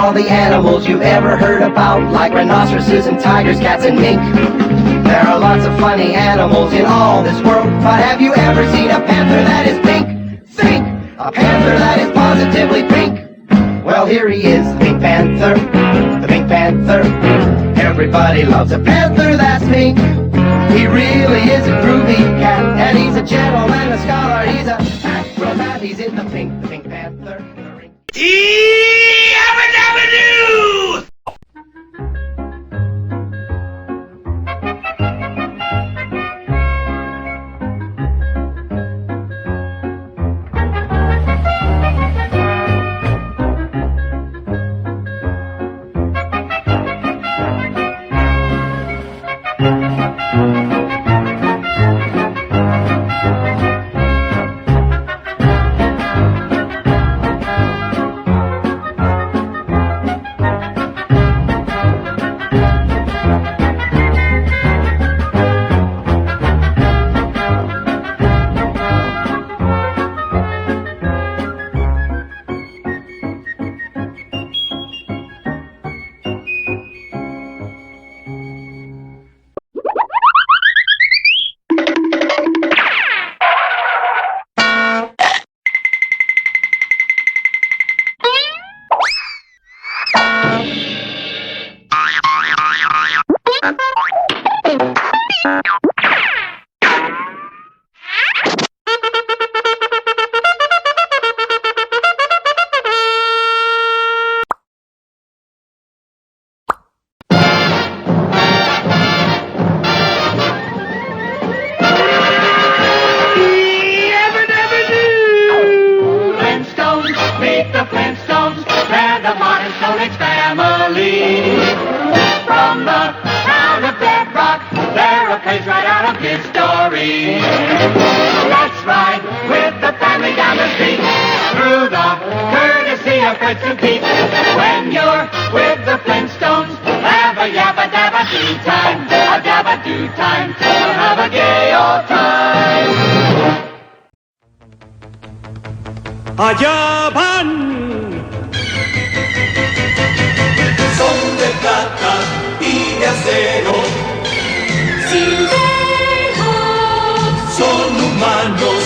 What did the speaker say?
all the animals you ever heard about, like rhinoceroses and tigers, cats and mink. There are lots of funny animals in all this world, but have you ever seen a panther that is pink? Think! A panther that is positively pink. Well, here he is, the Pink Panther, the Pink Panther. Everybody loves a panther that's pink. He really is a groovy cat, and he's a gentleman, a scholar, he's a acrobat. He's in the Pink Panther. Yabba-dabba-doo! From the town of Bedrock, they're a page right out of history. Let's ride with the family down the street, through the courtesy of Fritz and Pete. When you're with the Flintstones, have a yabba-dabba-doo time, a dabba-doo time, we'll have a gay old time. Allá van. Son de plata y de acero, Silverhawks son humanos